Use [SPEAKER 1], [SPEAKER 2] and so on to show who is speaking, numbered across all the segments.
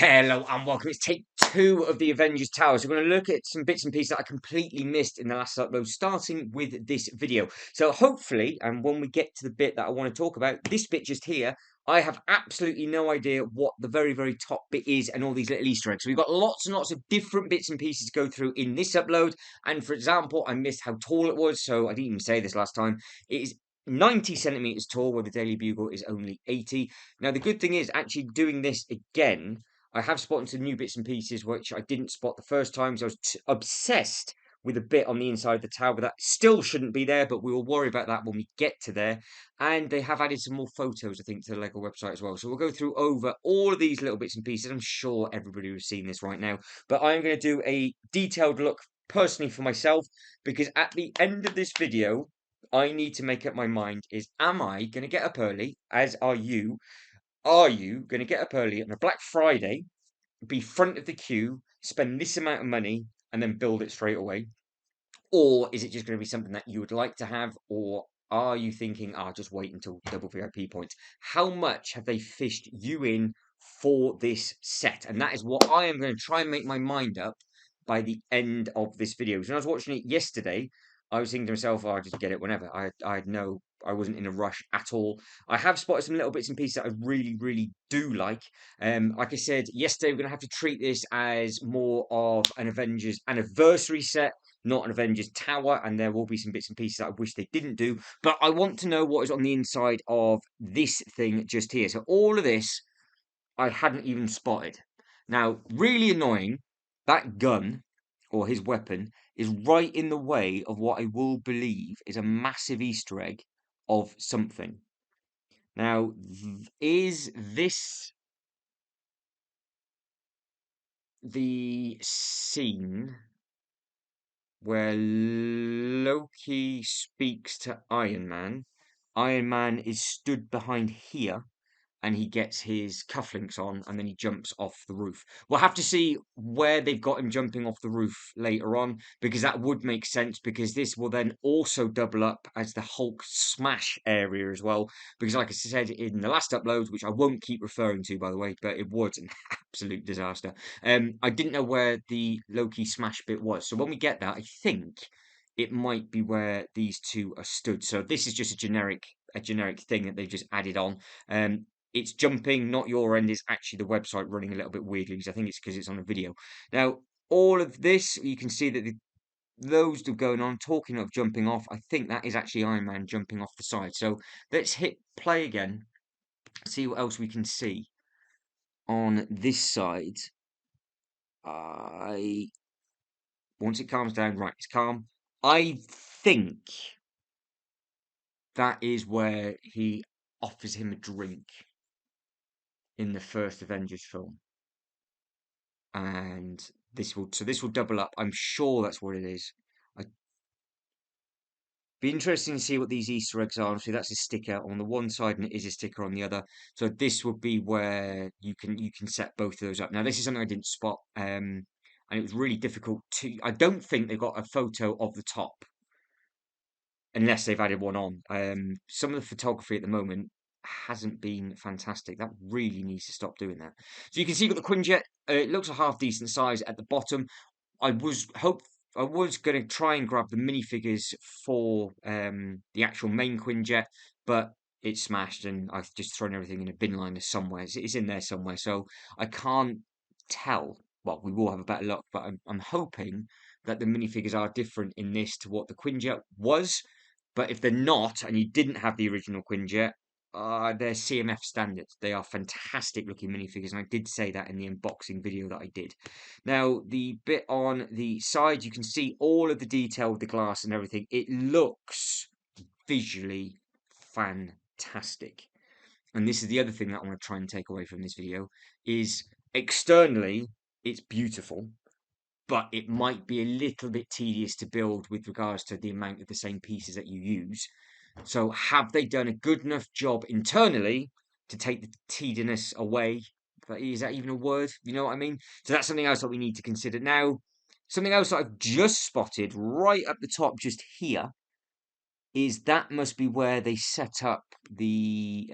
[SPEAKER 1] Hello and welcome. It's take 2 of the Avengers Tower. So we're going to look at some bits and pieces that I completely missed in the last upload, starting with this video. So hopefully, and when we get to the bit that I want to talk about, this bit just here, I have absolutely no idea what the very, very top bit is and all these little Easter eggs. So we've got lots and lots of different bits and pieces to go through in this upload. And for example, I missed how tall it was. So I didn't even say this last time. It is 90 centimeters tall, where the Daily Bugle is only 80. Now, the good thing is actually doing this again, I have spotted some new bits and pieces which I didn't spot the first time, so I was obsessed with a bit on the inside of the tower that still shouldn't be there, but we will worry about that when we get to there. And they have added some more photos, I think, to the LEGO website as well. So we'll go through over all of these little bits and pieces. I'm sure everybody has seen this right now, but I'm going to do a detailed look personally for myself, because at the end of this video, I need to make up my mind is, am I going to get up early, as are you? Are you going to get up early on a Black Friday, be front of the queue, spend this amount of money, and then build it straight away? Or is it just going to be something that you would like to have? Or are you thinking, just wait until double VIP points? How much have they fished you in for this set? And that is what I am going to try and make my mind up by the end of this video. So when I was watching it yesterday, I was thinking to myself, I'll just get it whenever. I had no, I wasn't in a rush at all. I have spotted some little bits and pieces that I really, really do like. Like I said yesterday, we're going to have to treat this as more of an Avengers anniversary set, not an Avengers Tower, and there will be some bits and pieces that I wish they didn't do. But I want to know what is on the inside of this thing just here. So all of this, I hadn't even spotted. Now, really annoying, that gun, or his weapon, is right in the way of what I will believe is a massive Easter egg of something. Now, is this the scene where Loki speaks to Iron Man? Iron Man is stood behind here, and he gets his cufflinks on, and then he jumps off the roof. We'll have to see where they've got him jumping off the roof later on, because that would make sense, because this will then also double up as the Hulk smash area as well. Because like I said in the last upload, which I won't keep referring to, by the way, but it was an absolute disaster. I didn't know where the Loki smash bit was. So when we get that, I think it might be where these two are stood. So this is just a generic thing that they've just added on. It's jumping, not your end. It's actually the website running a little bit weirdly, because I think it's because it's on a video. Now, all of this, you can see that loads are going on. Talking of jumping off, I think that is actually Iron Man jumping off the side. So let's hit play again, see what else we can see on this side. Once it calms down, right, it's calm. I think that is where he offers him a drink in the first Avengers film. And this will double up. I'm sure that's what it is. I'd be interesting to see what these Easter eggs are. Obviously, that's a sticker on the one side, and it is a sticker on the other. So this would be where you can set both of those up. Now, this is something I didn't spot, and it was really difficult to. I don't think they've got a photo of the top, unless they've added one on. Some of the photography at the moment hasn't been fantastic. That really needs to stop doing that. So you can see you've got the Quinjet. It looks a half decent size at the bottom. I was going to try and grab the minifigures for the actual main Quinjet, but it smashed, and I've just thrown everything in a bin liner somewhere. It's in there somewhere, so I can't tell. Well, we will have a better look, but I'm hoping that the minifigures are different in this to what the Quinjet was. But if they're not, and you didn't have the original Quinjet, they're CMF standards. They are fantastic looking minifigures, and I did say that in the unboxing video that I did. Now, the bit on the side, you can see all of the detail of the glass and everything. It looks visually fantastic. And this is the other thing that I want to try and take away from this video, is externally, it's beautiful, but it might be a little bit tedious to build with regards to the amount of the same pieces that you use. So have they done a good enough job internally to take the tediousness away? Is that even a word? You know what I mean? So that's something else that we need to consider. Now, something else that I've just spotted right up the top just here is that must be where they set up the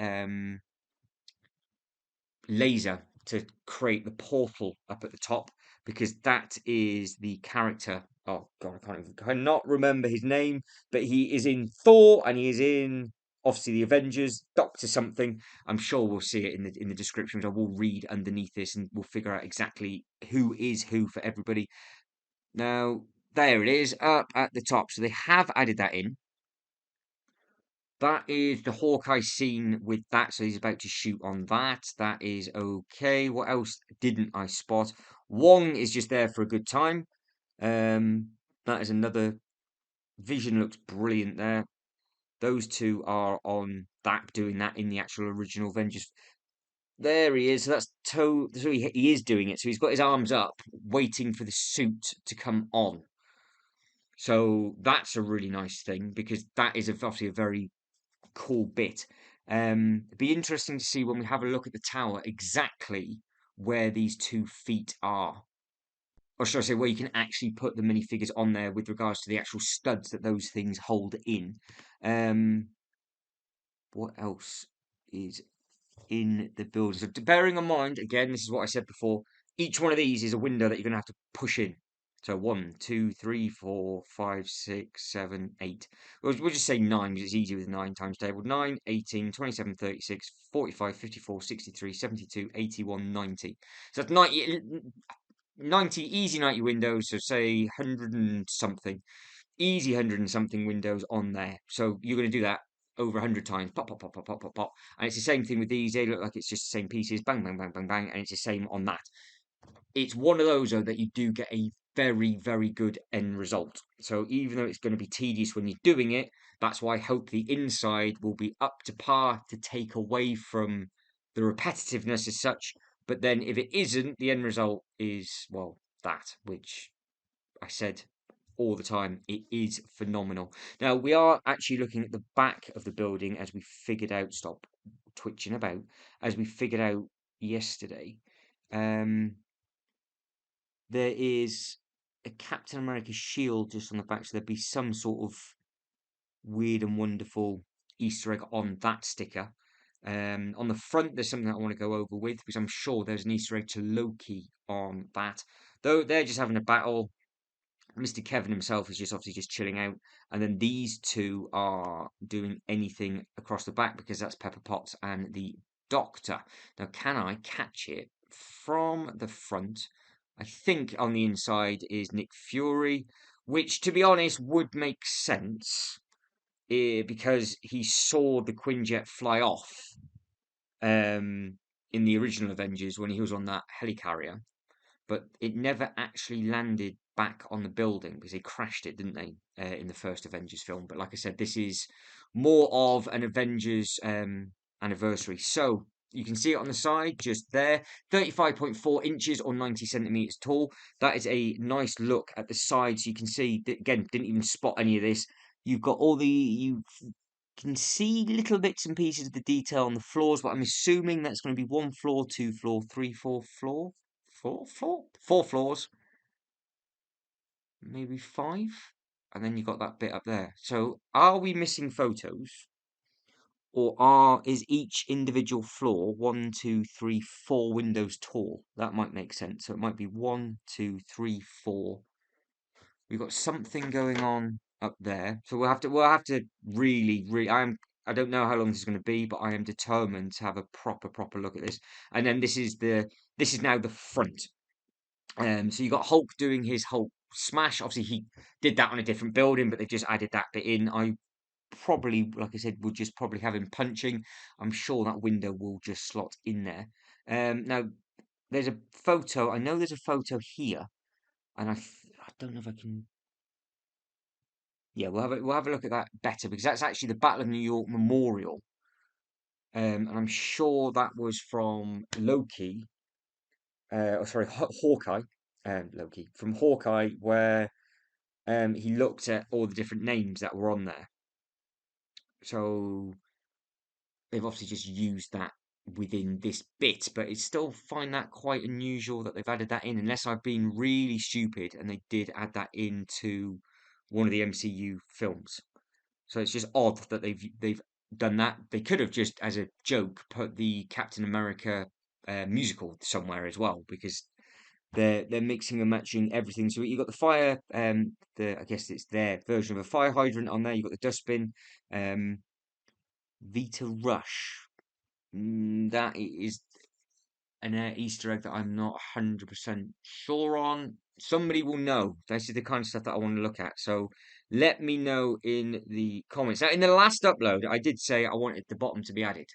[SPEAKER 1] laser to create the portal up at the top, because that is the character. Oh God, cannot remember his name, but he is in Thor and he is in obviously the Avengers. Doctor something. I'm sure we'll see it in the description, which I will read underneath this, and we'll figure out exactly who is who for everybody. Now there it is up at the top. So they have added that in. That is the Hawkeye scene with that, so he's about to shoot on that. That is okay. What else didn't I spot? Wong is just there for a good time. That is another. Vision looks brilliant there. Those two are on that, doing that in the actual original Avengers. There he is. So that's so he is doing it. So he's got his arms up, waiting for the suit to come on. So that's a really nice thing, because that is obviously a very cool bit. It'd be interesting to see when we have a look at the tower exactly where these 2 feet are. Or should I say, where you can actually put the minifigures on there with regards to the actual studs that those things hold in. What else is in the building? So bearing in mind, again, this is what I said before, each one of these is a window that you're going to have to push in. So 1, 2, 3, 4, 5, 6, 7, 8. We'll just say 9 because it's easier with 9 times table. 9, 18, 27, 36, 45, 54, 63, 72, 81, 90. So that's 90 easy 90 windows. So say 100 and something. Easy 100 and something windows on there. So you're going to do that over 100 times. Pop, pop, pop, pop, pop, pop, pop. And it's the same thing with these. They look like it's just the same pieces. Bang, bang, bang, bang, bang. And it's the same on that. It's one of those, though, that you do get a very, very good end result. So even though it's going to be tedious when you're doing it, that's why I hope the inside will be up to par to take away from the repetitiveness as such. But then if it isn't, the end result is, well, that, which I said all the time, it is phenomenal. Now, we are actually looking at the back of the building as we figured out, stop twitching about, as we figured out yesterday. There is a Captain America shield just on the back, so there'd be some sort of weird and wonderful Easter egg on that sticker. On the front, there's something that I want to go over with, because I'm sure there's an Easter egg to Loki on that. Though they're just having a battle. Mr. Kevin himself is just obviously just chilling out, and then these two are doing anything across the back, because that's Pepper Potts and the Doctor. Now, can I catch it from the front? I think on the inside is Nick Fury, which, to be honest, would make sense because he saw the Quinjet fly off in the original Avengers when he was on that helicarrier, but it never actually landed back on the building because they crashed it, didn't they, in the first Avengers film? But like I said, this is more of an Avengers anniversary. So you can see it on the side, just there, 35.4 inches or 90 centimeters tall. That is a nice look at the side. So you can see, again, didn't even spot any of this. You've got you can see little bits and pieces of the detail on the floors, but I'm assuming that's going to be 1 floor, 2 floor, 3, 4 floor. Four floors, maybe 5, and then you got that bit up there. So are we missing photos, or is each individual floor 1, 2, 3, 4 windows tall? That might make sense. So it might be 1, 2, 3, 4. We've got something going on up there, so we'll have to really. I don't know how long this is going to be, but I am determined to have a proper look at this. And then this is now the front. So you got Hulk doing his Hulk smash. Obviously, he did that on a different building, but they just added that bit in. I probably, like I said, would just probably have him punching. I'm sure that window will just slot in there. Now there's a photo. I know there's a photo here, and I don't know if I can. Yeah, we'll have a look at that better, because that's actually the Battle of New York Memorial. And I'm sure that was from Loki. Sorry, Hawkeye. Loki from Hawkeye, where he looked at all the different names that were on there. So they've obviously just used that within this bit, but I still find that quite unusual that they've added that in, unless I've been really stupid and they did add that into one of the MCU films. So it's just odd that they've done that. They could have just, as a joke, put the Captain America musical somewhere as well, because they're mixing and matching everything. So you got the fire, I guess it's their version of a fire hydrant on there. You got the dustbin, um, Vita Rush. That is an Easter egg that I'm not 100% sure on. Somebody will know. This is the kind of stuff that I want to look at. So let me know in the comments. Now, in the last upload, I did say I wanted the bottom to be added.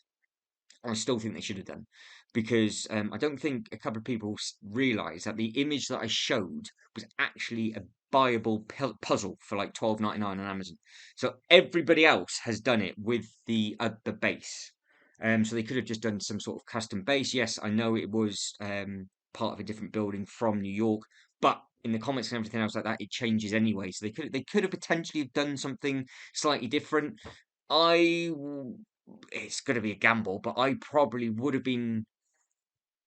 [SPEAKER 1] I still think they should have done, because I don't think a couple of people realised that the image that I showed was actually a buyable puzzle for like 12.99 on Amazon. So everybody else has done it with the base. So they could have just done some sort of custom base. Yes, I know it was part of a different building from New York, but in the comics and everything else like that, it changes anyway. So they could have potentially have done something slightly different. I it's going to be a gamble, but I probably would have been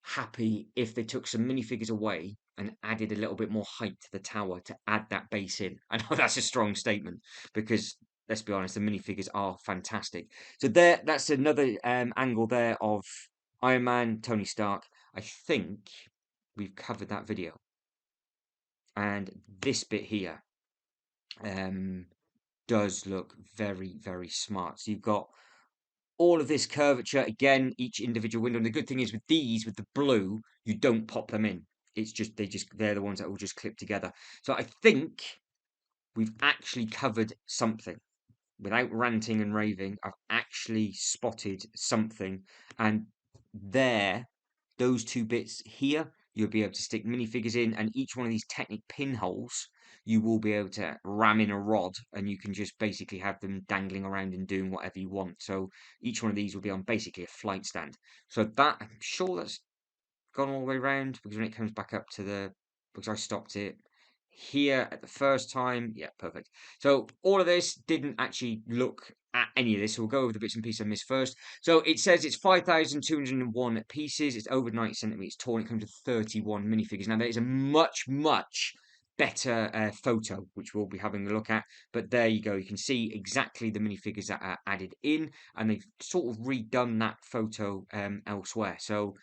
[SPEAKER 1] happy if they took some minifigures away and added a little bit more height to the tower to add that base in. I know that's a strong statement, because let's be honest, the minifigures are fantastic. So that's another angle there of Iron Man, Tony Stark. I think we've covered that video, and this bit here um, does look very, very smart. So you've got all of this curvature, again, each individual window. And the good thing is with these, with the blue, you don't pop them in. It's just they're the ones that will just clip together. So I think we've actually covered something. Without ranting and raving, I've actually spotted something. And there, those two bits here, you'll be able to stick minifigures in, and each one of these Technic pinholes, you will be able to ram in a rod, and you can just basically have them dangling around and doing whatever you want. So each one of these will be on basically a flight stand. So that, I'm sure that's gone all the way around, because when it comes back up to because I stopped it here at the first time. Yeah, perfect. So all of this didn't actually look at any of this. So we'll go over the bits and pieces I missed first. So it says it's 5,201 pieces. It's over 90 centimeters tall. And it comes with 31 minifigures. Now there is a much, much better photo, which we'll be having a look at. But there you go. You can see exactly the minifigures that are added in, and they've sort of redone that photo elsewhere. So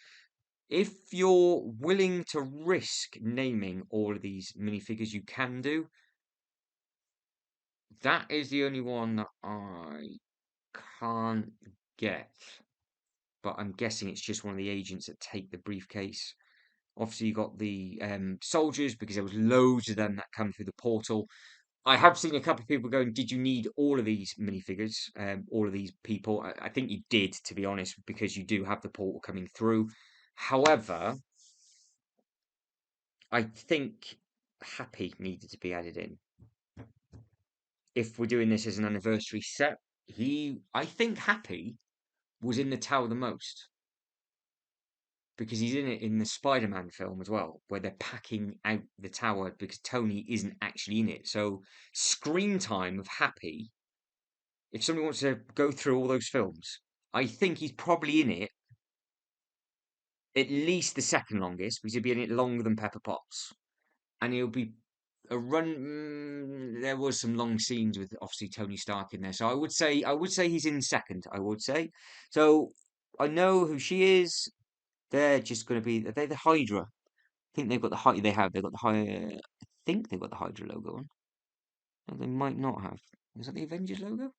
[SPEAKER 1] if you're willing to risk naming all of these minifigures, you can do. That is the only one that I can't get. But I'm guessing it's just one of the agents that take the briefcase. Obviously, you got the soldiers, because there was loads of them that come through the portal. I have seen a couple of people going, did you need all of these minifigures, all of these people? I think you did, to be honest, because you do have the portal coming through. However, I think Happy needed to be added in. If we're doing this as an anniversary set, I think Happy was in the tower the most, because he's in it in the Spider-Man film as well, where they're packing out the tower because Tony isn't actually in it. So screen time of Happy, if somebody wants to go through all those films, I think he's probably in it at least the second longest, because he'll be in it longer than Pepper Potts, and he'll be a run. There was some long scenes with obviously Tony Stark in there, so I would say he's in second. I would say. So I know who she is. They're just going to be. They're the Hydra. I think they've got the Hydra. They have. They've got the Hydra. I think they've got the Hydra logo on. No, they might not have. Is that the Avengers logo?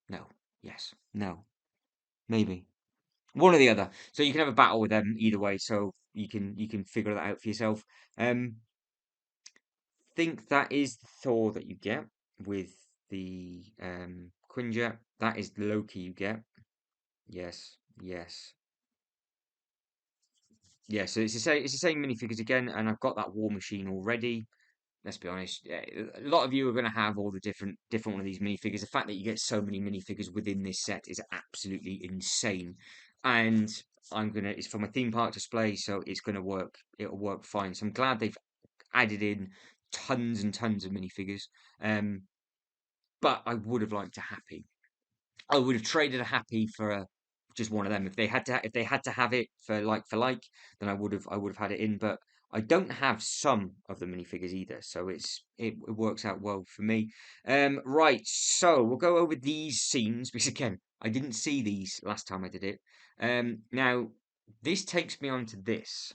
[SPEAKER 1] No. Yes. No. Maybe. One or the other. So you can have a battle with them either way. So you can figure that out for yourself. Think that is the Thor that you get with the Quinjet. That is the Loki you get. Yes, yes. Yeah, so it's the same minifigures again, and I've got that War Machine already. Let's be honest, yeah, a lot of you are going to have all the different one of these minifigures. The fact that you get so many minifigures within this set is absolutely insane. And it's for my theme park display, so it's gonna work. It'll work fine. So I'm glad they've added in tons and tons of minifigures. Um, but I would have liked a Happy. I would have traded a Happy for just one of them. If they had to have it for like, then I would have had it in. But I don't have some of the minifigures either, so it works out well for me. Right, so we'll go over these scenes, because again, I didn't see these last time I did it. Now this takes me on to this.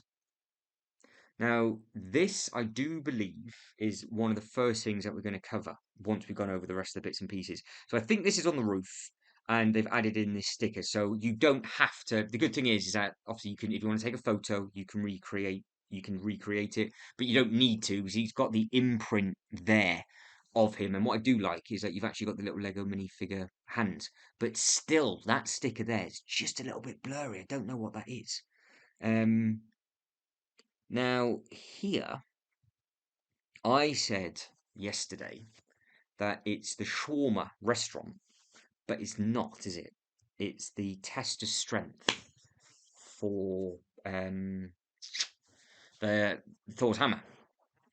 [SPEAKER 1] Now, this, I do believe, is one of the first things that we're going to cover once we've gone over the rest of the bits and pieces. So I think this is on the roof, and they've added in this sticker, so you don't have to. The good thing is that obviously you can, if you want to take a photo, you can recreate it, but you don't need to because he's got the imprint there of him. And what I do like is that you've actually got the little Lego minifigure hands, but still that sticker there is just a little bit blurry. I don't know what that is. Um, Now, here, I said yesterday that it's the shawarma restaurant, but it's not, is it? It's the test of strength for the Thor's hammer.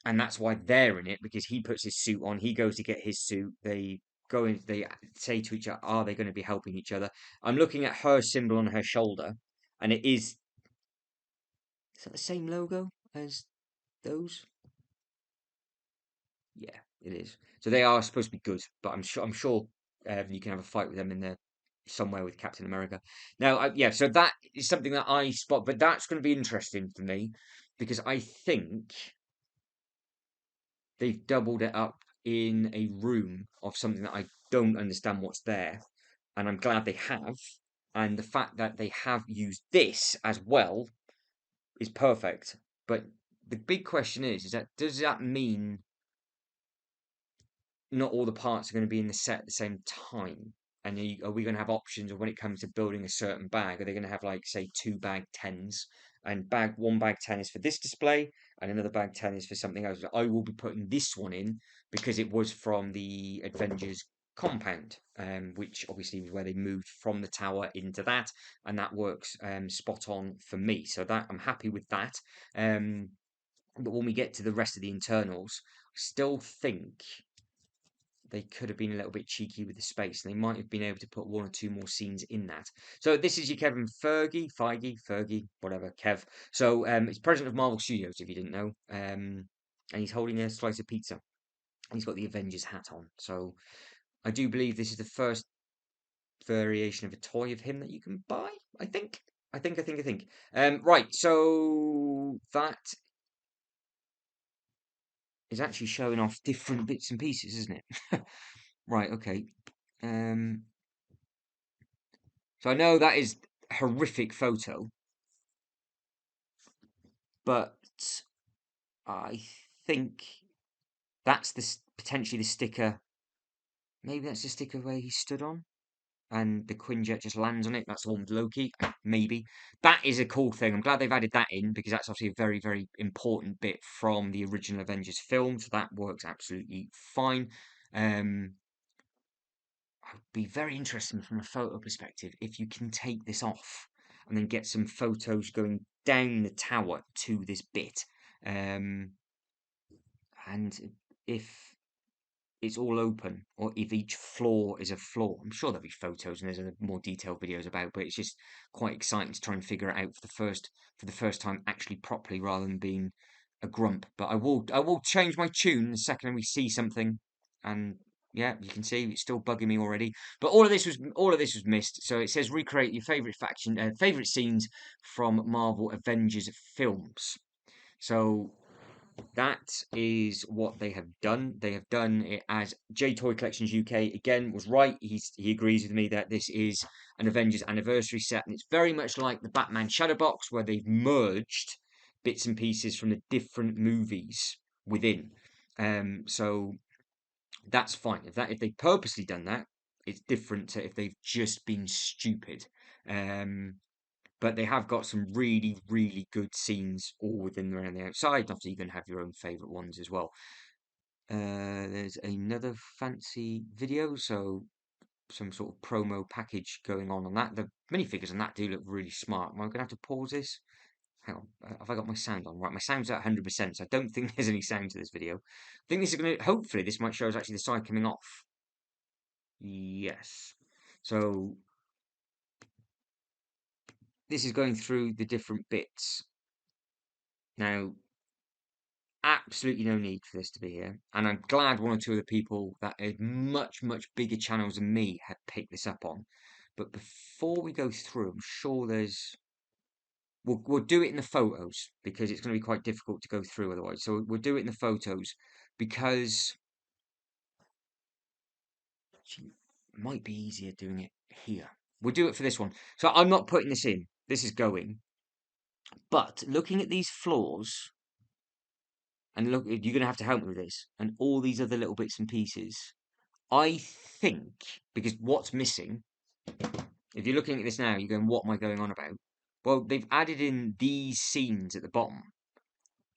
[SPEAKER 1] And that's why they're in it, because he puts his suit on, he goes to get his suit, they go in, they say to each other, are they going to be helping each other? I'm looking at her symbol on her shoulder, and is that the same logo as those? Yeah, it is. So they are supposed to be good, but I'm sure you can have a fight with them in there somewhere with Captain America. Now, yeah, so that is something that I spot, but that's going to be interesting for me because I think they've doubled it up in a room of something that I don't understand what's there, and I'm glad they have. And the fact that they have used this as well is perfect. But the big question is that does that mean not all the parts are going to be in the set at the same time? And are we going to have options, or when it comes to building a certain bag, are they going to have like say two bag tens, and one bag 10 is for this display, and another bag 10 is for something else? I will be putting this one in because it was from the Avengers compound, which obviously was where they moved from the tower into that, and that works spot on for me. So that I'm happy with that. Um, but when we get to the rest of the internals, I still think they could have been a little bit cheeky with the space. They might have been able to put one or two more scenes in that. So this is your Kevin Feige, whatever, Kev. So he's president of Marvel Studios, if you didn't know. And he's holding a slice of pizza. And he's got the Avengers hat on. So I do believe this is the first variation of a toy of him that you can buy. I think. I think. Right. So that is actually showing off different bits and pieces, isn't it? Right. Okay. Um, So I know that is a horrific photo, but I think that's potentially the sticker. Maybe that's the sticker where he stood on, and the Quinjet just lands on it. That's the one with Loki. Maybe that is a cool thing. I'm glad they've added that in because that's obviously a very, very important bit from the original Avengers film. So that works absolutely fine. Would be very interesting from a photo perspective if you can take this off and then get some photos going down the tower to this bit. Um, and if it's all open or if each floor is a floor, I'm sure there'll be photos and there's more detailed videos about, but it's just quite exciting to try and figure it out for the first time actually properly rather than being a grump. But I will change my tune the second we see something, and yeah, you can see it's still bugging me already. But all of this was missed. So it says recreate your favorite scenes from Marvel Avengers films. So that is what they have done. They have done it as J Toy Collections UK again was right. He agrees with me that this is an Avengers anniversary set, and it's very much like the Batman Shadow Box, where they've merged bits and pieces from the different movies within. So that's fine. If they purposely done that, it's different to if they've just been stupid. Um, but they have got some really, really good scenes all within around the outside. Obviously, you can have your own favourite ones as well. There's another fancy video, so some sort of promo package going on that. The minifigures on that do look really smart. Am I going to have to pause this? Hang on, have I got my sound on? Right, my sound's at 100%, so I don't think there's any sound to this video. I think this is going to, hopefully, this might show us actually the side coming off. Yes. So this is going through the different bits. Now, absolutely no need for this to be here. And I'm glad one or two of the people that had much, much bigger channels than me had picked this up on. But before we go through, I'm sure there's we'll do it in the photos because it's going to be quite difficult to go through otherwise. So we'll do it in the photos because it might be easier doing it here. We'll do it for this one. So I'm not putting this in. This is going. But looking at these floors, and look, you're going to have to help me with this, and all these other little bits and pieces. I think, because what's missing, if you're looking at this now, you're going, what am I going on about? Well, they've added in these scenes at the bottom.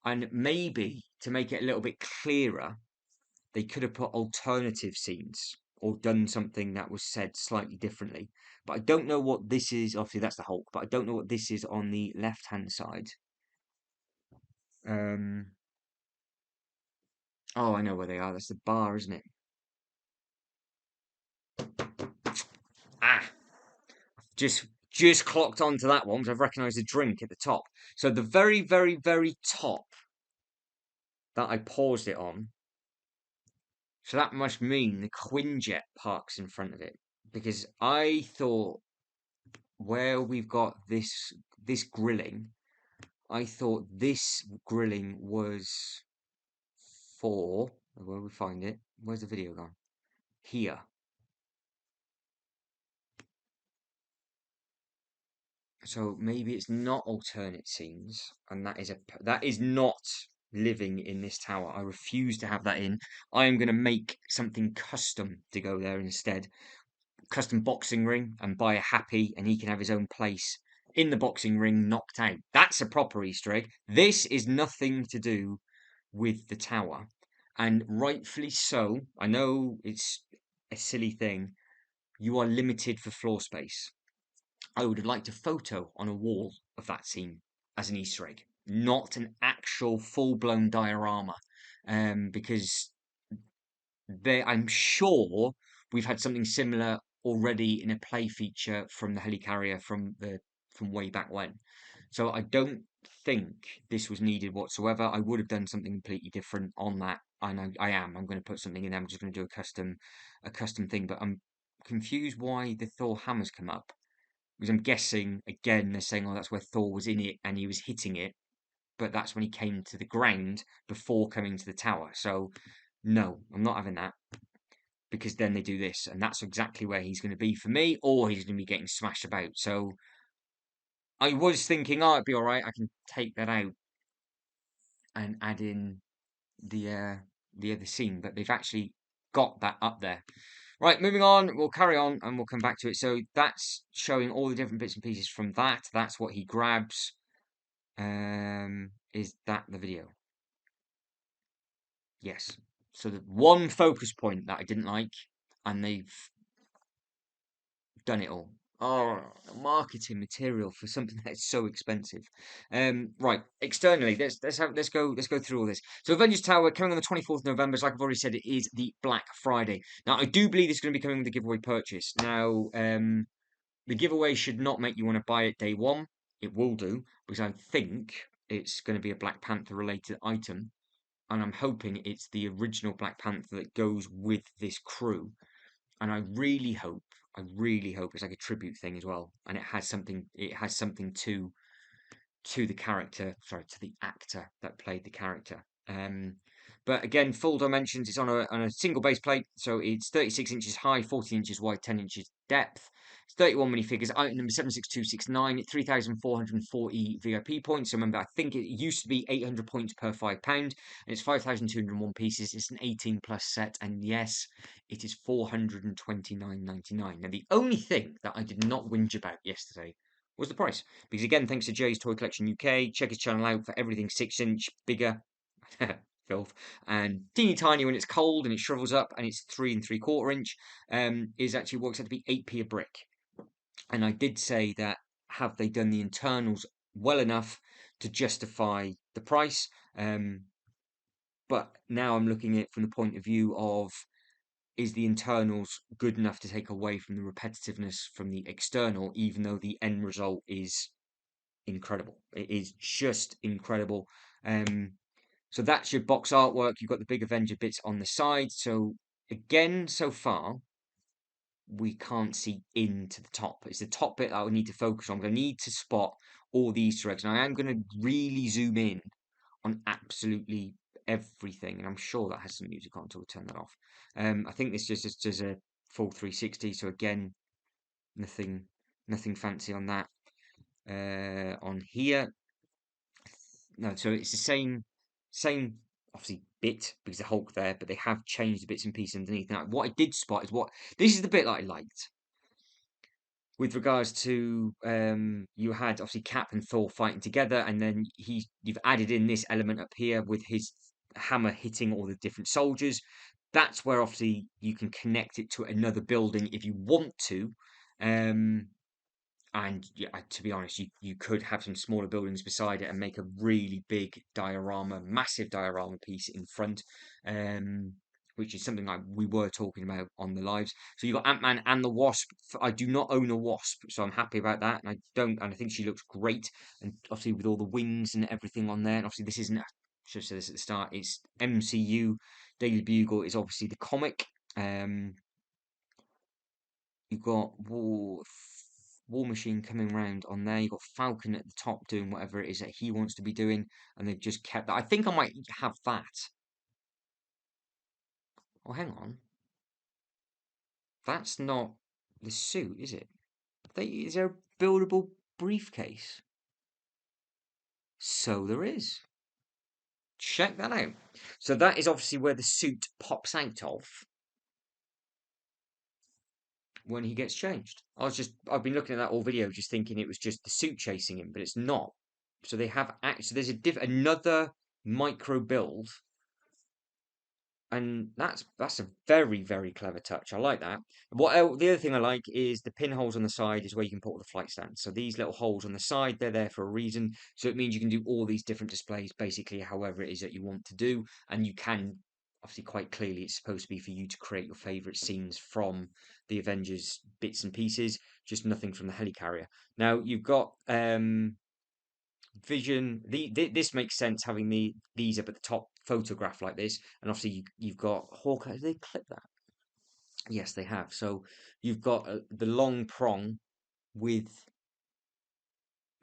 [SPEAKER 1] And maybe to make it a little bit clearer, they could have put alternative scenes or done something that was said slightly differently. But I don't know what this is. Obviously, that's the Hulk, but I don't know what this is on the left-hand side. Oh, I know where they are. That's the bar, isn't it? Ah, just clocked onto that one because I've recognised the drink at the top. So the very, very, very top that I paused it on. So that must mean the Quinjet parks in front of it. Because I thought where we've got this grilling, I thought this grilling was for where we find it. Where's the video gone? Here. So maybe it's not alternate scenes, and that is not living in this tower. I refuse to have that in. I am going to make something custom to go there instead. Custom boxing ring and buy a happy, and he can have his own place in the boxing ring, knocked out. That's a proper Easter egg. This is nothing to do with the tower, and rightfully so. I know it's a silly thing. You are limited for floor space. I would have liked a photo on a wall of that scene as an Easter egg, not an actual full-blown diorama, because I'm sure we've had something similar already in a play feature from the helicarrier from way back when. So I don't think this was needed whatsoever. I would have done something completely different on that, and I am. I'm going to put something in there. I'm just going to do a custom thing, but I'm confused why the Thor hammers come up. Because I'm guessing again they're saying, oh, that's where Thor was in it and he was hitting it, but that's when he came to the ground before coming to the tower. So no, I'm not having that because then they do this, and that's exactly where he's going to be for me, or he's going to be getting smashed about. So I was thinking, oh, it'd be all right. I can take that out and add in the other scene, but they've actually got that up there. Right, moving on. We'll carry on and we'll come back to it. So that's showing all the different bits and pieces from that. That's what he grabs. Is that the video? Yes. So the one focus point that I didn't like, and they've done it all. Oh, marketing material for something that's so expensive. Right, externally, let's go through all this. So Avengers Tower coming on the 24th of November. Like I've already said, it is the Black Friday. Now I do believe it's going to be coming with a giveaway purchase. Now, the giveaway should not make you want to buy it day one. It will do because I think it's going to be a Black Panther related item, and I'm hoping it's the original Black Panther that goes with this crew. And I really hope it's like a tribute thing as well, and it has something. It has something to the character, sorry, to the actor that played the character. But again, full dimensions. It's on a single base plate, so it's 36 inches high, 14 inches wide, 10 inches depth. It's 31 minifigures. Item number 76269, 3,440 VIP points. So remember, I think it used to be 800 points per £5, and it's 5,201 pieces. It's an 18 plus set, and yes, it is 429.99. Now, the only thing that I did not whinge about yesterday was the price. Because again, thanks to Jay's Toy Collection UK, check his channel out for everything 6-inch, bigger, filth, and teeny tiny when it's cold and it shrivels up, and it's 3 3/4 inch, is actually works out to be 8p a brick. And I did say that have they done the internals well enough to justify the price? But now I'm looking at it from the point of view of, is the internals good enough to take away from the repetitiveness from the external, even though the end result is incredible. It is just incredible. So that's your box artwork. You've got the big Avenger bits on the side. So again, so far, we can't see into the top. It's the top bit that I need to focus on. I'm going to need to spot all the Easter eggs. And I am going to really zoom in on absolutely everything. And I'm sure that has some music on, so we'll turn that off. I think this just does a full 360. So again, nothing fancy on that. On here, no, so it's the same obviously bit because the Hulk there, but they have changed the bits and pieces underneath. Now, what I did spot is this is the bit that I liked with regards to you had obviously Cap and Thor fighting together, and then you've added in this element up here with his hammer hitting all the different soldiers. That's where obviously you can connect it to another building if you want to. And yeah, to be honest, you could have some smaller buildings beside it and make a really big diorama, massive diorama piece in front, which is something like we were talking about on the lives. So you've got Ant-Man and the Wasp. I do not own a Wasp, so I'm happy about that. And I think she looks great. And obviously with all the wings and everything on there. And obviously this isn't, should have said this at the start, it's MCU. Daily Bugle is obviously the comic. You've got War Machine coming round on there. You've got Falcon at the top doing whatever it is that he wants to be doing, and they've just kept that. I think I might have that. Oh, hang on. That's not the suit, is it? Is there a buildable briefcase? So there is. Check that out. So that is obviously where the suit pops out of when he gets changed. I've been looking at that whole video just thinking it was just the suit chasing him, but it's not. So they have actually, there's another micro build, and that's a very, very clever touch. I like that. The other thing I like is the pinholes on the side is where you can put all the flight stands. So these little holes on the side, they're there for a reason. So it means you can do all these different displays, basically however it is that you want to do, and you can obviously quite clearly it's supposed to be for you to create your favorite scenes from the Avengers bits and pieces, just nothing from the helicarrier. Now you've got Vision. This makes sense having these up at the top photograph like this, and obviously you've got Hawkeye. Did they clip that? Yes, they have. So you've got the long prong with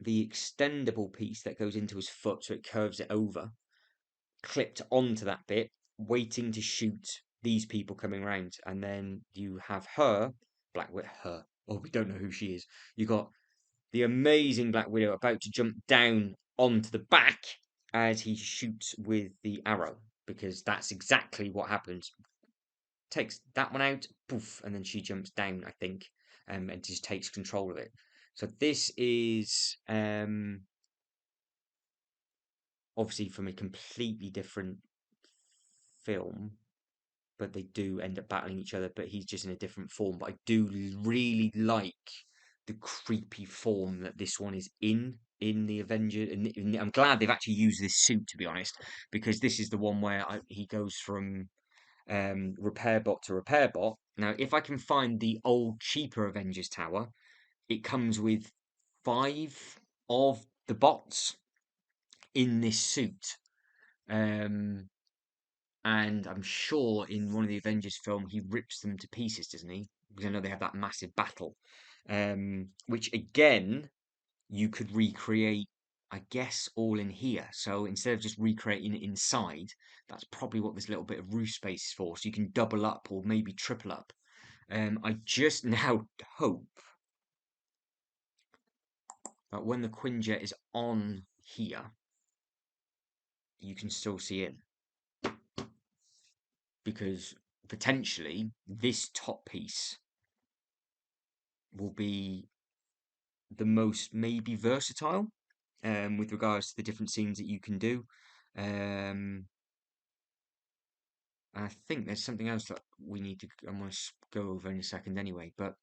[SPEAKER 1] the extendable piece that goes into his foot, so it curves it over, clipped onto that bit, waiting to shoot these people coming around, and then you have her, Black Widow. Her. Oh, we don't know who she is. You got the amazing Black Widow about to jump down onto the back as he shoots with the arrow, because that's exactly what happens. Takes that one out, poof, and then she jumps down, I think, and just takes control of it. So this is obviously from a completely different film, but they do end up battling each other, but he's just in a different form. But I do really like the creepy form that this one is in the Avenger, and I'm glad they've actually used this suit, to be honest, because this is the one where he goes from repair bot to repair bot. Now, if I can find the old cheaper Avengers tower, it comes with 5 of the bots in this suit. And I'm sure in one of the Avengers film he rips them to pieces, doesn't he? Because I know they have that massive battle, which again you could recreate, I guess, all in here. So instead of just recreating it inside, that's probably what this little bit of roof space is for. So you can double up or maybe triple up. I just now hope that when the Quinjet is on here, you can still see it. Because potentially this top piece will be the most maybe versatile with regards to the different scenes that you can do. And I think there's something else that I'm going to go over in a second anyway, but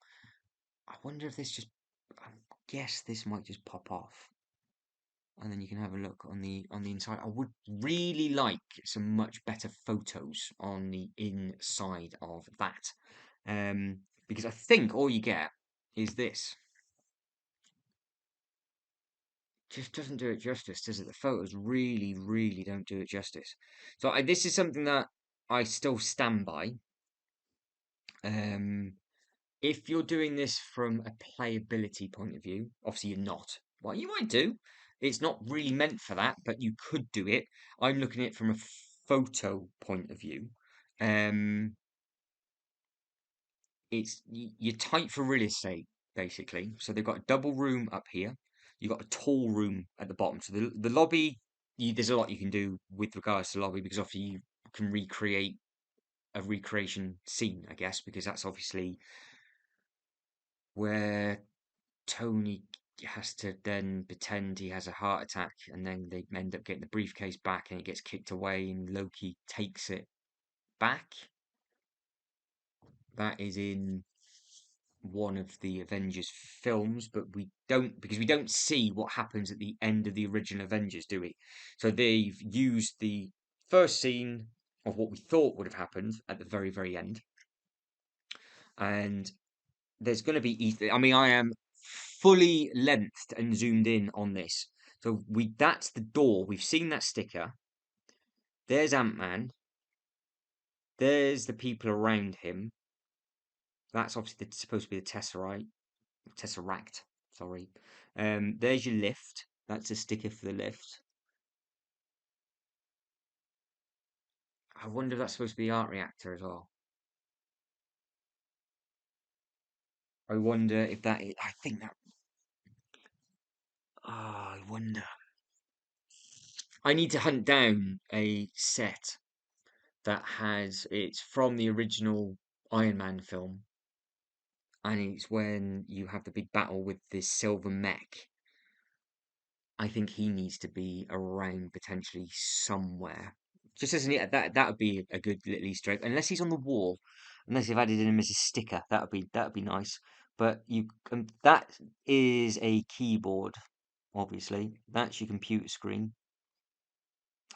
[SPEAKER 1] I wonder if I guess this might just pop off. And then you can have a look on the inside. I would really like some much better photos on the inside of that. Because I think all you get is this. Just doesn't do it justice, does it? The photos really, really don't do it justice. So this is something that I still stand by. If you're doing this from a playability point of view, obviously you're not. Well, you might do. It's not really meant for that, but you could do it. I'm looking at it from a photo point of view. Um, you're tight for real estate basically. So they've got a double room up here. You've got a tall room at the bottom. So the lobby, there's a lot you can do with regards to lobby because obviously you can recreate a recreation scene, I guess, because that's obviously where Tony has to then pretend he has a heart attack, and then they end up getting the briefcase back, and it gets kicked away, and Loki takes it back. That is in one of the Avengers films, but we don't because we don't see what happens at the end of the original Avengers, do we? So they've used the first scene of what we thought would have happened at the very, very end, and there's going to be. I mean, I am fully lengthed and zoomed in on this. So that's the door. We've seen that sticker. There's Ant-Man. There's the people around him. That's obviously supposed to be the Tesseract. Sorry. There's your lift. That's a sticker for the lift. I wonder if that's supposed to be art reactor as well. I wonder if that is. I think that. Oh, I wonder. I need to hunt down a set that has. It's from the original Iron Man film, and it's when you have the big battle with this silver mech. I think he needs to be around potentially somewhere. Just as an that would be a good little Easter egg, unless he's on the wall, unless they've added him as a sticker. That would be nice. But that is a keyboard, obviously. That's your computer screen.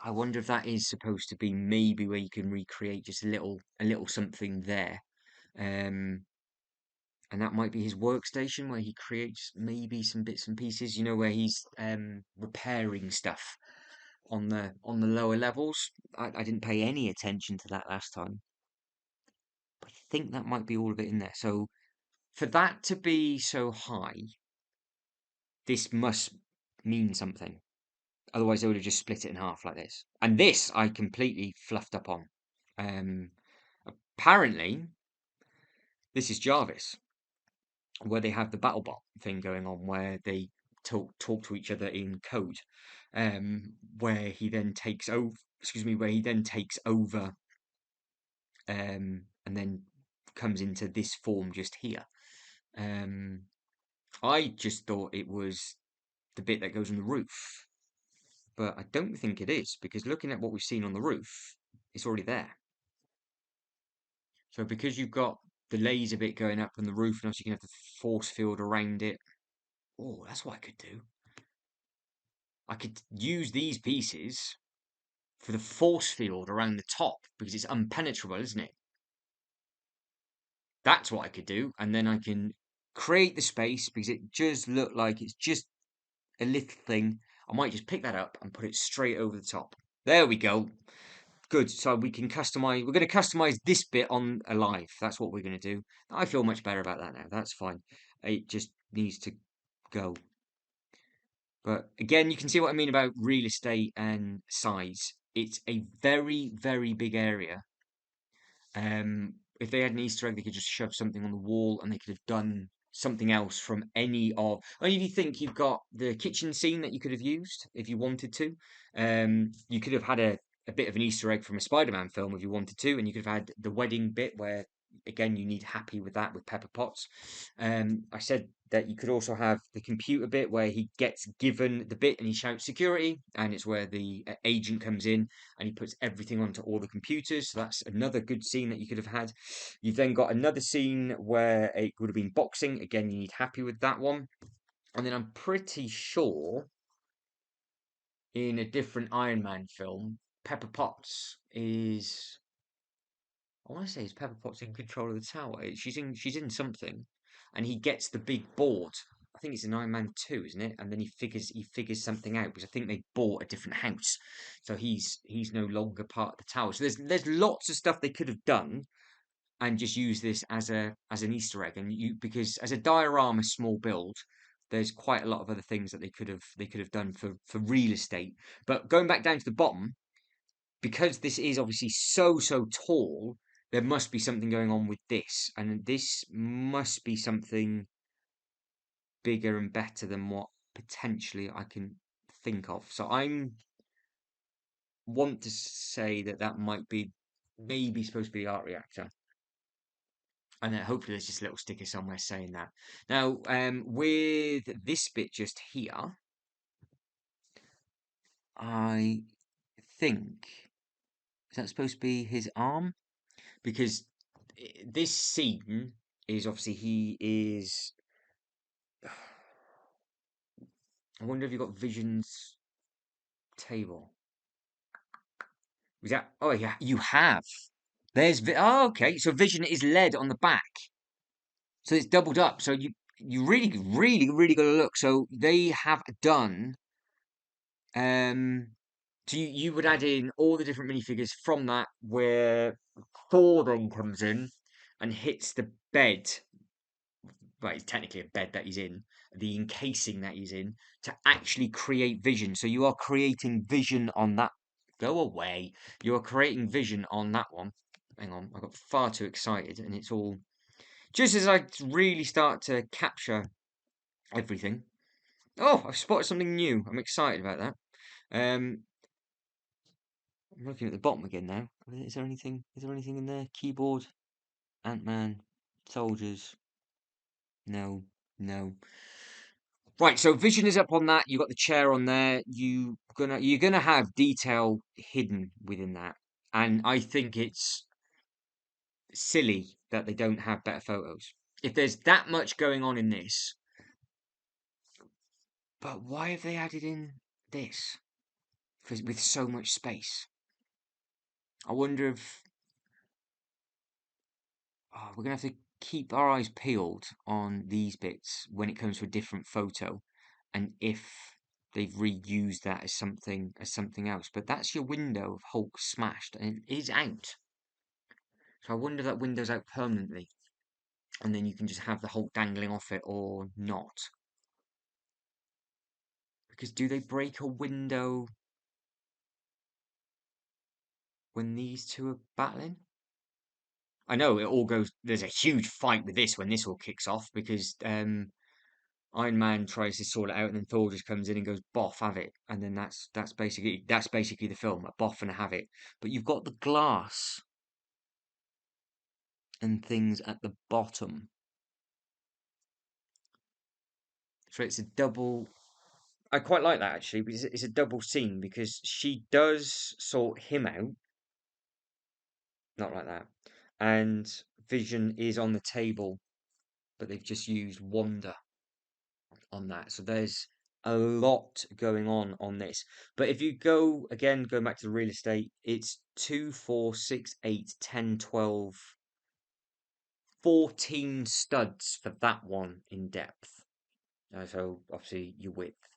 [SPEAKER 1] I wonder if that is supposed to be maybe where you can recreate just a little something there. Um, and that might be his workstation where he creates maybe some bits and pieces, where he's repairing stuff on the lower levels. I didn't pay any attention to that last time. But I think that might be all of it in there. So for that to be so high, this must mean something. Otherwise they would have just split it in half like this. And this I completely fluffed up on. Um Apparently this is Jarvis, where they have the BattleBot thing going on, where they talk to each other in code, where he then takes over. Excuse me, where he then takes over, and then comes into this form just here. Um, I just thought it was the bit that goes on the roof, but I don't think it is because looking at what we've seen on the roof, it's already there. So because you've got the laser bit going up on the roof, and also you can have the force field around it. Oh, that's what I could do. I could use these pieces for the force field around the top because it's unpenetrable, isn't it? That's what I could do. And then I can create the space because it just looked like it's just a little thing. I might just pick that up and put it straight over the top. There we go. Good. So we can customize. We're going to customize this bit on Alive. That's what we're going to do. I feel much better about that now. That's fine. It just needs to go. But again, you can see what I mean about real estate and size. It's a very, very big area. If they had an Easter egg, they could just shove something on the wall and they could have done something else from any of. Only if you think you've got the kitchen scene that you could have used if you wanted to. You could have had a bit of an Easter egg from a Spider-Man film if you wanted to, and you could have had the wedding bit where again you need happy with that with Pepper Potts. I said that you could also have the computer bit where he gets given the bit and he shouts security, and it's where the agent comes in and he puts everything onto all the computers. So that's another good scene that you could have had. You've then got another scene where it would have been boxing. Again, you need happy with that one. And then I'm pretty sure in a different Iron Man film, Pepper Potts is. I want to say is Pepper Potts in control of the tower. She's in something, and he gets the big board. I think it's in Iron Man 2, isn't it? And then he figures something out because I think they bought a different house, so he's no longer part of the tower. So there's lots of stuff they could have done and just use this as an Easter egg, and because as a diorama small build, there's quite a lot of other things that they could have done for real estate. But going back down to the bottom, because this is obviously so tall, there must be something going on with this, and this must be something bigger and better than what potentially I can think of. So I'm want to say that that might be maybe supposed to be the art reactor. And then hopefully there's just a little sticker somewhere saying that. Now, with this bit just here, I think, is that supposed to be his arm? Because this scene is obviously he is. I wonder if you got Vision's table. Was that? Oh yeah, you have. There's. Oh, okay. So Vision is led on the back. So it's doubled up. So you really got to look. So they have done. So you would add in all the different minifigures from that, where Thor then comes in and hits the bed. Well, it's technically a bed that he's in, the encasing that he's in, to actually create Vision. So you are creating Vision on that. Go away. You are creating Vision on that one. Hang on, I got far too excited, and it's all just as I really start to capture everything. Oh, I've spotted something new. I'm excited about that. Um, I'm looking at the bottom again now. Is there anything? Is there anything in there? Keyboard, Ant-Man, soldiers. No, no. Right, so Vision is up on that. You got the chair on there. You're gonna have detail hidden within that, and I think it's silly that they don't have better photos. If there's that much going on in this, but why have they added in this with so much space? I wonder if we're gonna have to keep our eyes peeled on these bits when it comes to a different photo, and if they've reused that as something else. But that's your window of Hulk smashed, and it is out. So I wonder if that window's out permanently, and then you can just have the Hulk dangling off it or not. Because do they break a window when these two are battling? I know it all goes. There's a huge fight with this when this all kicks off because Iron Man tries to sort it out, and then Thor just comes in and goes, "Boff, have it," and then that's basically the film, a boff and a have it. But you've got the glass and things at the bottom, so it's a double. I quite like that actually because it's a double scene because she does sort him out, not like that, and Vision is on the table, but they've just used Wanda on that. So there's a lot going on this. But if you go again, going back to the real estate, it's 2, 4, 6, 8, 10, 12, 14 studs for that one in depth. So obviously your width.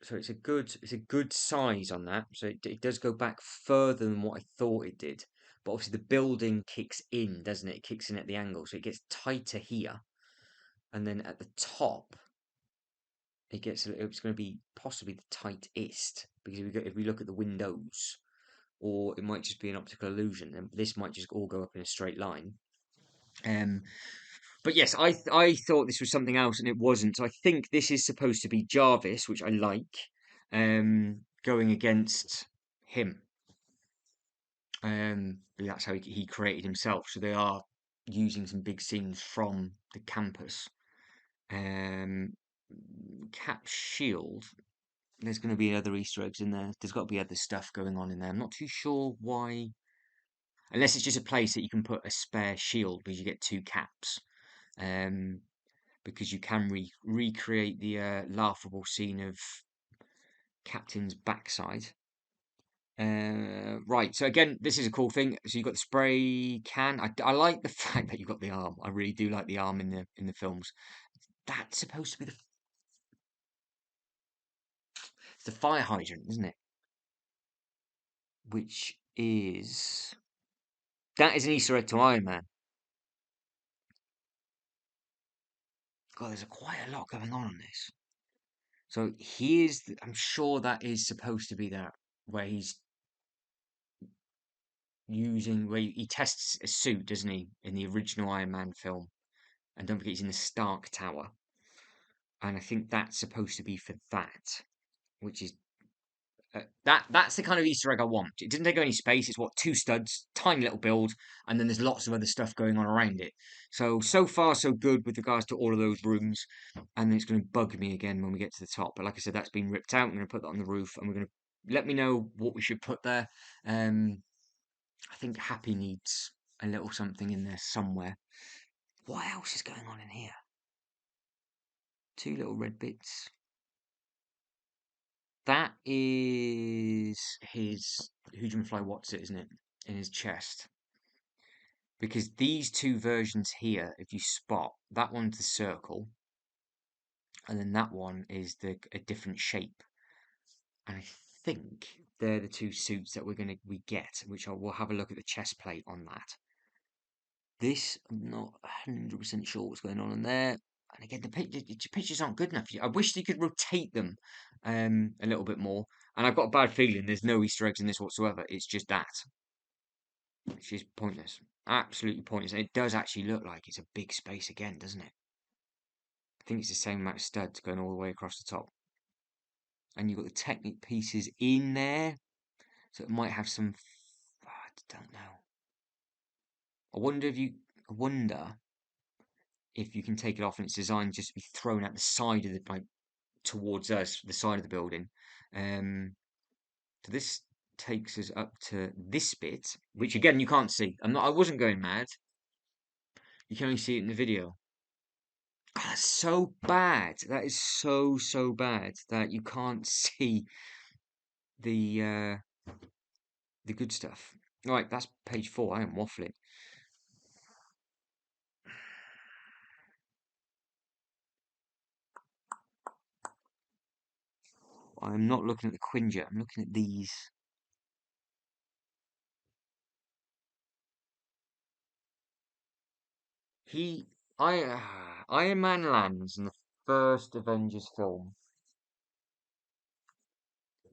[SPEAKER 1] So it's a good size on that. So it does go back further than what I thought it did. But obviously the building kicks in, doesn't it? It kicks in at the angle, so it gets tighter here, and then at the top it's going to be possibly the tightest because if we look at the windows, or it might just be an optical illusion, and this might just all go up in a straight line. But yes, I thought this was something else and it wasn't. So I think this is supposed to be Jarvis, which I like, going against him. That's how he created himself. So they are using some big scenes from the campus. Cap shield. There's going to be other Easter eggs in there. There's got to be other stuff going on in there. I'm not too sure why, unless it's just a place that you can put a spare shield because you get two caps. Because you can recreate the laughable scene of Captain's backside. Right, so again, this is a cool thing. So you've got the spray can. I like the fact that you've got the arm. I really do like the arm in the films. That's supposed to be it's the fire hydrant, isn't it? Which is that is an Easter egg to Iron Man. God, there's quite a lot going on this. So I'm sure that is supposed to be that where he's where he tests a suit, doesn't he, in the original Iron Man film? And don't forget, he's in the Stark Tower, and I think that's supposed to be for that, which is that's the kind of Easter egg I want. It didn't take any space. It's what, two studs, tiny little build, and then there's lots of other stuff going on around it. So far so good with regards to all of those rooms, and then it's going to bug me again when we get to the top. But like I said, that's been ripped out. I'm going to put that on the roof, and we're going to let me know what we should put there. I think Happy needs a little something in there somewhere. What else is going on in here? Two little red bits. That is his Huge Fly What's It, isn't it? In his chest. Because these two versions here, if you spot, that one's the circle, and then that one is a different shape. And I think they're the two suits that we get, which we'll have a look at the chest plate on that. This, I'm not 100% sure what's going on in there. And again, the pictures aren't good enough. I wish they could rotate them a little bit more. And I've got a bad feeling there's no Easter eggs in this whatsoever. It's just that. Which is pointless. Absolutely pointless. And it does actually look like it's a big space again, doesn't it? I think it's the same amount of studs going all the way across the top. And you've got the Technic pieces in there. So it might have some... I don't know. I wonder if you can take it off and it's designed just to be thrown out the side of the, like, towards us, the side of the building. So this takes us up to this bit, which again you can't see. I wasn't going mad. You can only see it in the video. God, that's so bad. That is so bad that you can't see the good stuff. Right, that's page 4. I am waffling. I'm not looking at the Quinjet. I'm looking at these. Iron Man lands in the first Avengers film.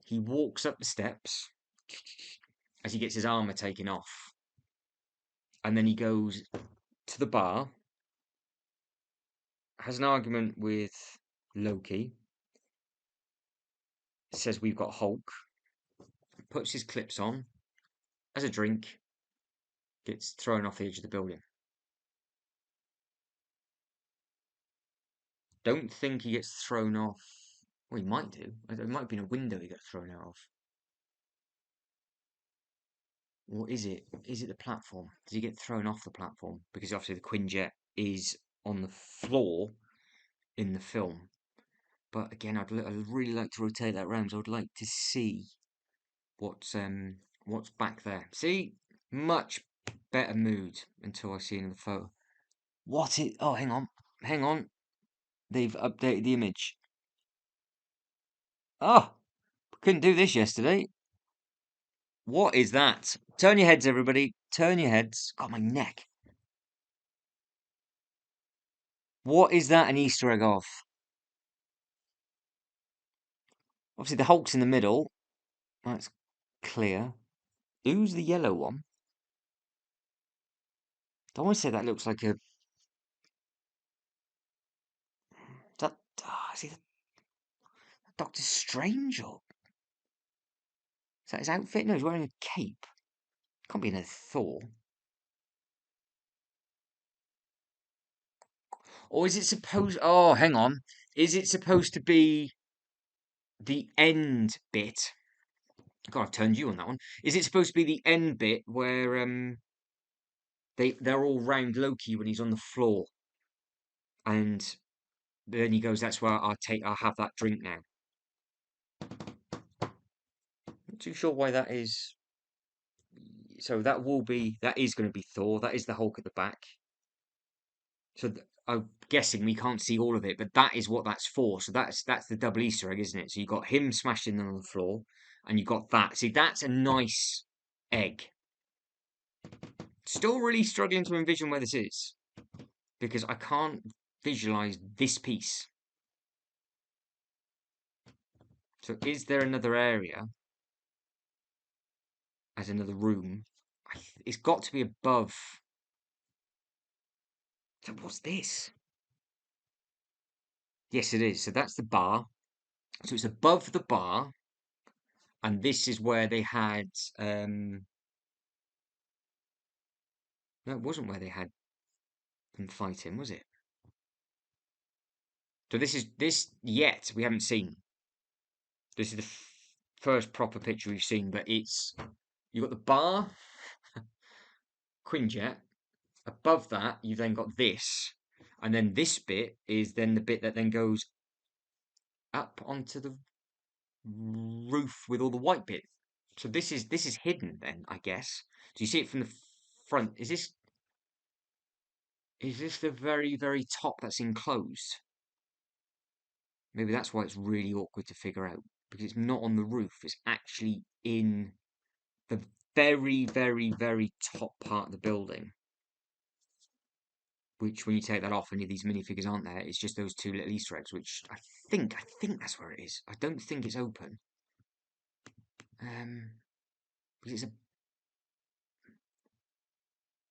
[SPEAKER 1] He walks up the steps as he gets his armor taken off, and then he goes to the bar, has an argument with Loki, says we've got Hulk, puts his clips on, has a drink, gets thrown off the edge of the building. Don't think he gets thrown off. Well, he might do. It might have been a window he got thrown out of. Or is it? Is it the platform? Does he get thrown off the platform? Because obviously the Quinjet is on the floor in the film. But again, I'd really like to rotate that round. So I'd like to see what's back there. See, much better mood until I see another photo. Oh, hang on. They've updated the image. Oh, couldn't do this yesterday. What is that? Turn your heads, everybody. Turn your heads. Got my neck. What is that an Easter egg of? Obviously, the Hulk's in the middle. That's clear. Who's the yellow one? I want to say that looks like a... That, is he Doctor Strange or... Is that his outfit? No, he's wearing a cape. Can't be another Thor. Or is it supposed... Oh, hang on. Is it supposed to be the end bit? God, I've turned you on that one. Is it supposed to be the end bit where they're all round Loki when he's on the floor, and then he goes, "That's where I'll have that drink now." Not too sure why that is. So that is going to be Thor. That is the Hulk at the back. So I'm guessing we can't see all of it, but that is what that's for. So that's the double Easter egg, isn't it? So you got him smashing them on the floor, and you got that. See, that's a nice egg. Still really struggling to envision where this is, because I can't visualize this piece. So is there another area as another room? It's got to be above. So what's this? Yes, it is. So that's the bar. So it's above the bar, and this is where they had. No, it wasn't where they had them fighting, was it? So this yet we haven't seen. This is the first proper picture we've seen, but it's you've got the bar, Quinjet. Above that, you've then got this, and then this bit is then the bit that then goes up onto the roof with all the white bit. So this is hidden then, I guess. Do you see it from the front? Is this the very, very top that's enclosed? Maybe that's why it's really awkward to figure out, because it's not on the roof. It's actually in the very, very, very top part of the building. Which, when you take that off, any of these minifigures aren't there. It's just those two little Easter eggs, which I think that's where it is. I don't think it's open. Because it's a,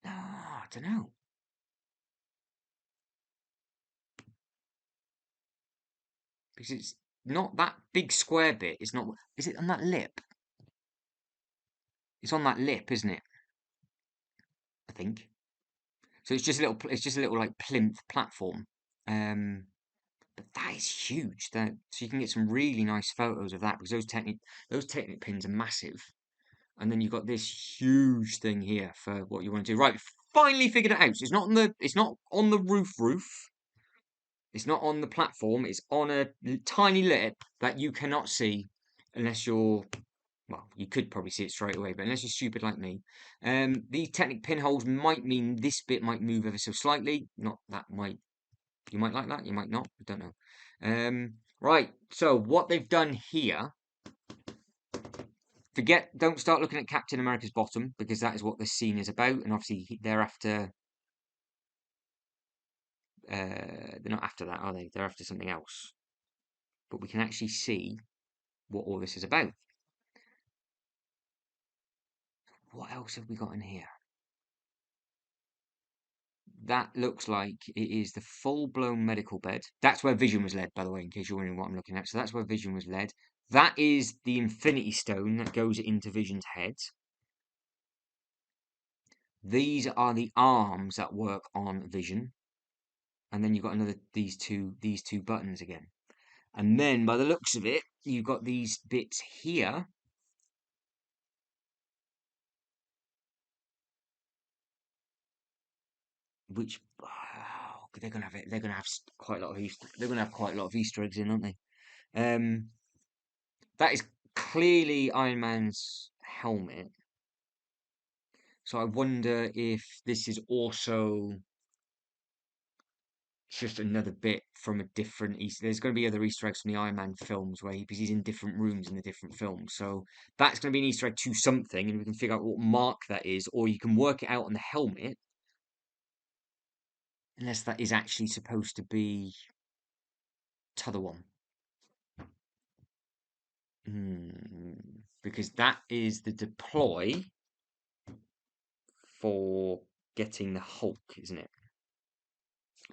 [SPEAKER 1] no, I don't know. Because it's not that big square bit. It's not. Is it on that lip? It's on that lip, isn't it? I think. So it's just a little. It's just a little like plinth platform. Um, but that is huge. That so you can get some really nice photos of that because those Technic pins are massive. And then you've got this huge thing here for what you want to do. Right, finally figured it out. So it's not on the roof. It's not on the platform. It's on a tiny lip that you cannot see unless you're well, you could probably see it straight away, but unless you're stupid like me. These Technic pinholes might mean this bit might move ever so slightly. Not that might you might like that, you might not. I don't know. Right, so what they've done here. Don't start looking at Captain America's bottom because that is what this scene is about, and obviously they're after. They're not after that, are they? They're after something else. But we can actually see what all this is about. What else have we got in here? That looks like it is the full-blown medical bed. That's where Vision was led, by the way, in case you're wondering what I'm looking at. So that's where Vision was led. That is the Infinity Stone that goes into Vision's head. These are the arms that work on Vision. And then you've got these two buttons again. And then by the looks of it, you've got these bits here. Which they're gonna have quite a lot of Easter eggs in, aren't they? That is clearly Iron Man's helmet. So I wonder if this is also just another bit from a different Easter. There's going to be other Easter eggs from the Iron Man films because he's in different rooms in the different films. So that's going to be an Easter egg to something, and we can figure out what mark that is, or you can work it out on the helmet, unless that is actually supposed to be t'other one. Because that is the deploy for getting the Hulk, isn't it?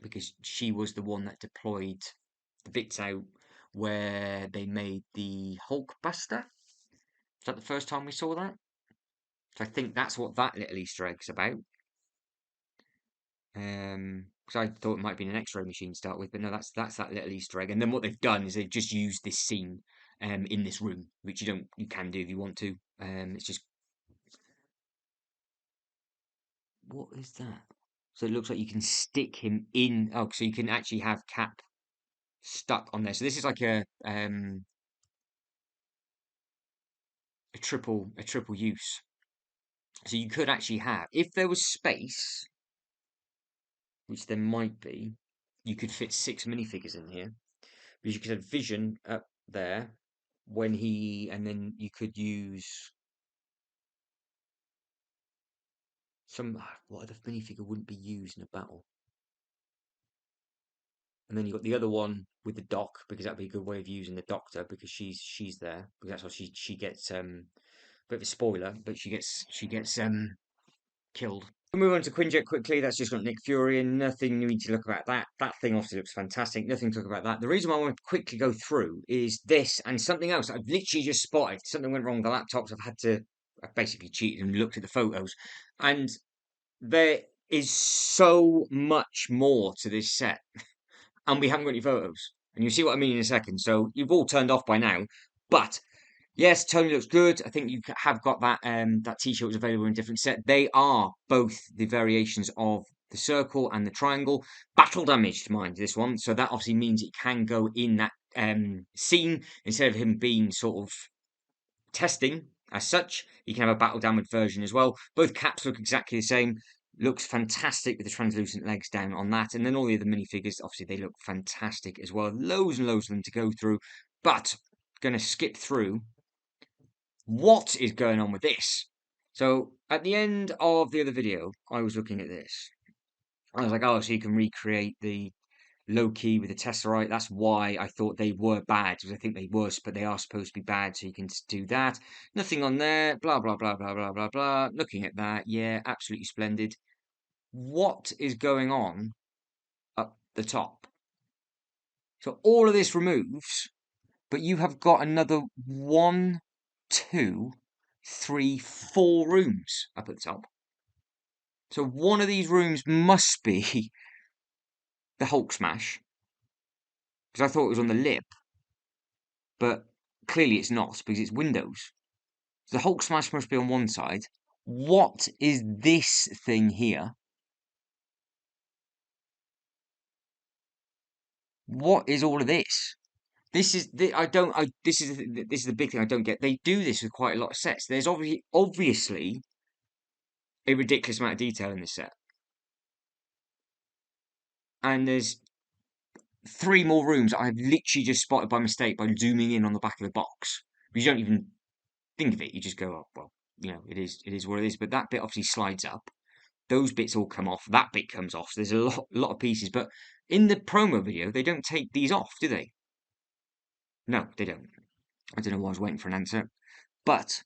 [SPEAKER 1] Because she was the one that deployed the bits out where they made the Hulk Buster. Is that the first time we saw that? So I think that's what that little Easter egg's about. Because I thought it might be an X-ray machine to start with, but no, that's that little Easter egg. And then what they've done is they've just used this scene in this room, which you can do if you want to. It's just what is that? So it looks like you can stick him in. Oh, so you can actually have Cap stuck on there. So this is like a triple use. So you could actually have, if there was space, which there might be, you could fit 6 minifigures in here. Because you could have Vision up there and then you could use what other minifigure wouldn't be used in a battle? And then you've got the other one with the doc, because that'd be a good way of using the doctor, because she's there, because that's how she gets bit of a spoiler, but she gets killed. We'll move on to Quinjet quickly. That's just got Nick Fury, and nothing new to look about that. That thing obviously looks fantastic. Nothing to talk about that. The reason why I want to quickly go through is this and something else I've literally just spotted. Something went wrong with the laptops. I've basically cheated and looked at the photos, and there is so much more to this set, and we haven't got any photos. And you'll see what I mean in a second. So you've all turned off by now, but yes, Tony looks good. I think you have got that T-shirt was available in a different set. They are both the variations of the circle and the triangle. Battle damaged, mind this one. So that obviously means it can go in that scene instead of him being sort of testing as such. You can have a battle damaged version as well. Both caps look exactly the same. Looks fantastic with the translucent legs down on that. And then all the other minifigures, obviously, they look fantastic as well. Loads and loads of them to go through. But going to skip through what is going on with this. So at the end of the other video, I was looking at this. I was like, oh, so you can recreate the Loki with the Tesseract. That's why I thought they were bad, because I think they were, but they are supposed to be bad, so you can do that. Nothing on there, blah, blah, blah, blah, blah, blah, blah. Looking at that, yeah, absolutely splendid. What is going on up the top? So all of this removes, but you have got another 1, 2, 3, 4 rooms up at the top. So one of these rooms must be the Hulk smash, because I thought it was on the lip, but clearly it's not, because it's windows. So the Hulk smash must be on one side. What is this thing here? What is all of this? This is the this is the big thing I don't get. They do this with quite a lot of sets. There's obviously a ridiculous amount of detail in this set, and there's 3 more rooms I've literally just spotted by mistake by zooming in on the back of the box. You don't even think of it. You just go, oh, well, it is what it is. But that bit obviously slides up. Those bits all come off. That bit comes off. So there's a lot of pieces. But in the promo video, they don't take these off, do they? No, they don't. I don't know why I was waiting for an answer. But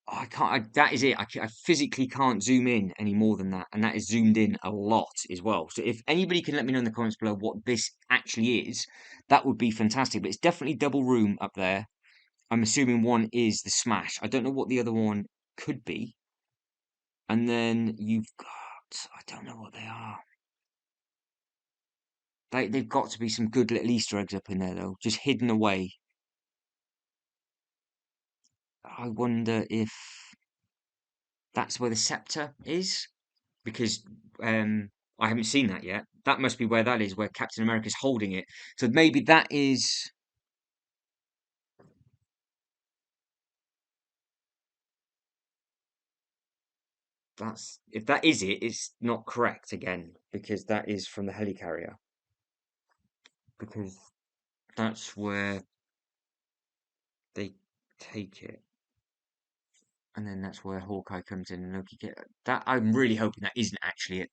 [SPEAKER 1] I can't. That is it. I physically can't zoom in any more than that, and that is zoomed in a lot as well. So if anybody can let me know in the comments below what this actually is, that would be fantastic. But it's definitely double room up there. I'm assuming one is the smash. I don't know what the other one could be. And then you've got, I don't know what they are. They've got to be some good little Easter eggs up in there though, just hidden away. I wonder if that's where the scepter is, because I haven't seen that yet. That must be where that is, where Captain America's holding it. So maybe that is. That's if that is it, it's not correct again, because that is from the helicarrier. Because that's where they take it. And then that's where Hawkeye comes in and Loki get that. I'm really hoping that isn't actually it.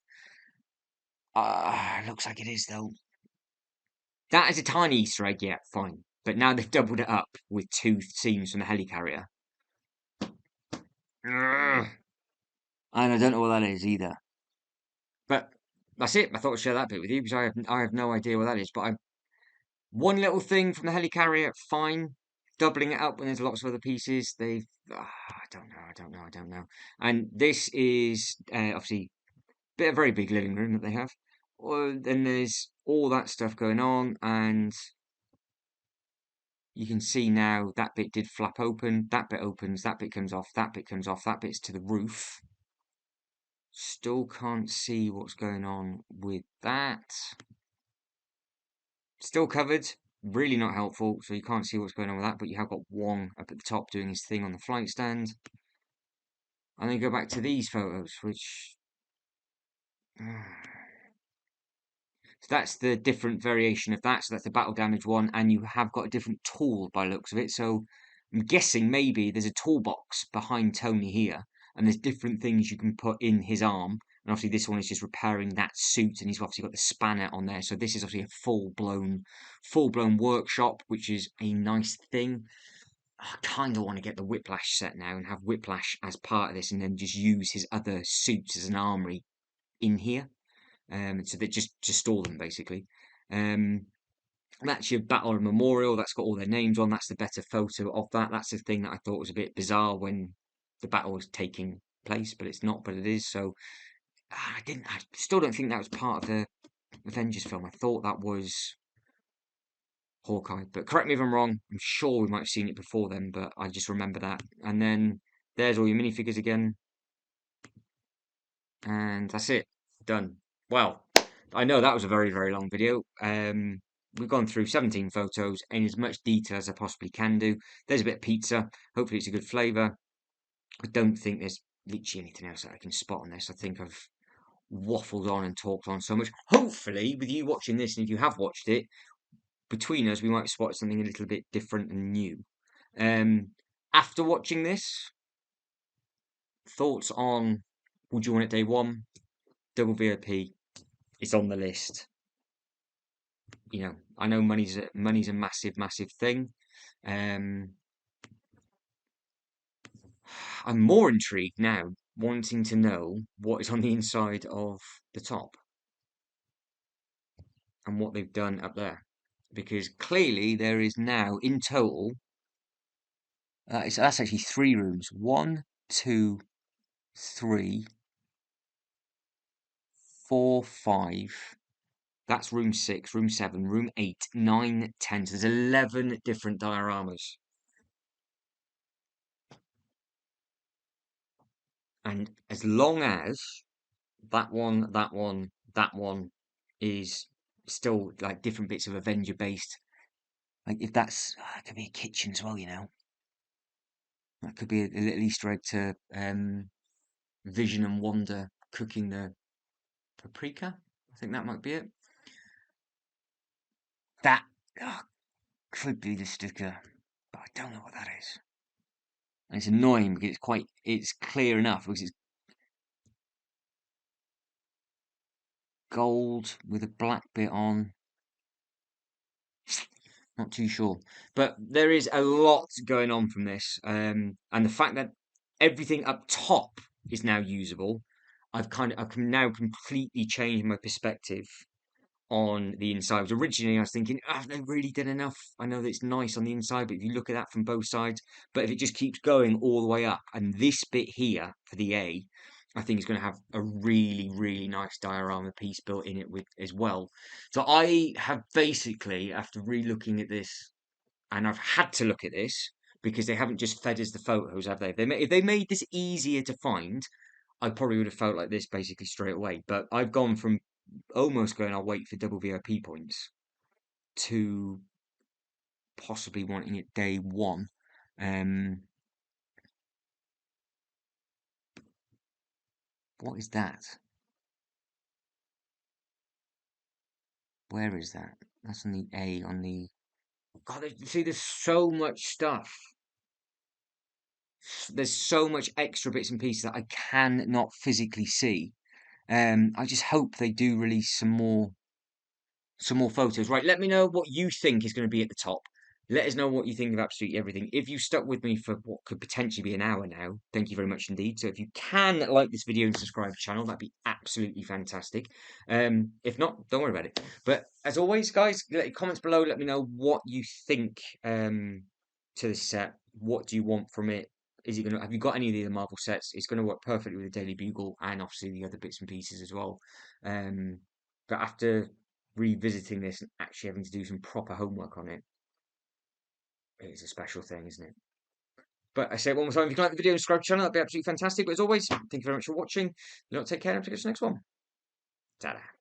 [SPEAKER 1] Looks like it is though. That is a tiny Easter egg, yeah, fine. But now they've doubled it up with 2 scenes from the helicarrier. Ugh. And I don't know what that is either. But that's it. I thought I'd share that bit with you, because I have no idea what that is. But one little thing from the helicarrier, fine. Doubling it up when there's lots of other pieces, I don't know. And this is obviously a very big living room that they have. Well, then there's all that stuff going on, and you can see now that bit did flap open. That bit opens, that bit comes off, that bit comes off, that bit's to the roof. Still can't see what's going on with that. Still covered. Really not helpful, so you can't see what's going on with that, but you have got Wong up at the top doing his thing on the flight stand. And then go back to these photos, which... So that's the different variation of that. So that's the battle damage one, and you have got a different tool by the looks of it. So I'm guessing maybe there's a toolbox behind Tony here, and there's different things you can put in his arm, And obviously this one is just repairing that suit, and he's obviously got the spanner on there. So this is obviously a full-blown workshop, which is a nice thing. I kind of want to get the Whiplash set now and have Whiplash as part of this, and then just use his other suits as an armory in here. So that just store them basically. That's your Battle Memorial. That's got all their names on. That's the better photo of that. That's the thing that I thought was a bit bizarre when the battle was taking place, but it's not. But it is. So I still don't think that was part of the Avengers film. I thought that was Hawkeye, but correct me if I'm wrong. I'm sure we might have seen it before then, but I just remember that. And then there's all your minifigures again, and that's it. Done. Well, I know that was a very, very long video. We've gone through 17 photos in as much detail as I possibly can do. There's a bit of pizza. Hopefully it's a good flavour. I don't think there's literally anything else that I can spot on this. I think I've waffled on and talked on so much. Hopefully, with you watching this, and if you have watched it, between us, we might have spotted something a little bit different and new. After watching this, thoughts on would you want it day one? Double VIP. It's on the list. You know, I know money's a massive, massive thing. I'm more intrigued now, wanting to know what is on the inside of the top and what they've done up there, because clearly there is now in total. That's actually 3 rooms. 1, 2, 3, 4, 5. That's room 6, room 7, room 8, 9, 10. So there's 11 different dioramas. And as long as that one, that one, that one is still like different bits of Avenger based, like if that's, it could be a kitchen as well, you know. That could be a little Easter egg to Vision and Wanda cooking the paprika. I think that might be it. That could be the sticker, but I don't know what that is. And it's annoying because it's clear enough because it's gold with a black bit on. Not too sure, but there is a lot going on from this, and the fact that everything up top is now usable, I can now completely change my perspective on the inside. Because originally I was thinking, have they really done enough? I know that it's nice on the inside, but if you look at that from both sides, but if it just keeps going all the way up, and this bit here for the A, I think it's going to have a really, really nice diorama piece built in it with as well. So I have basically, after re-looking at this, and I've had to look at this because they haven't just fed us the photos, have they? If they made this easier to find, I probably would have felt like this basically straight away. But I've gone from almost going, I'll wait for double VIP points, to possibly wanting it day one. What is that? Where is that? That's on the A, on the... God, see, there's so much stuff. There's so much extra bits and pieces that I cannot physically see. I just hope they do release some more photos. Right, let me know what you think is going to be at the top. Let us know what you think of absolutely everything. If you stuck with me for what could potentially be an hour now, thank you very much indeed. So if you can like this video and subscribe to the channel, that'd be absolutely fantastic. If not, don't worry about it. But as always, guys, comments below. Let me know what you think to this set. What do you want from it? Is it gonna? Have you got any of the other Marvel sets? It's going to work perfectly with the Daily Bugle and obviously the other bits and pieces as well. But after revisiting this and actually having to do some proper homework on it, it's a special thing, isn't it? But I say it one more time, if you can like the video and subscribe to the channel, that'd be absolutely fantastic. But as always, thank you very much for watching. You know, take care and I'll see you next one. Ta-da.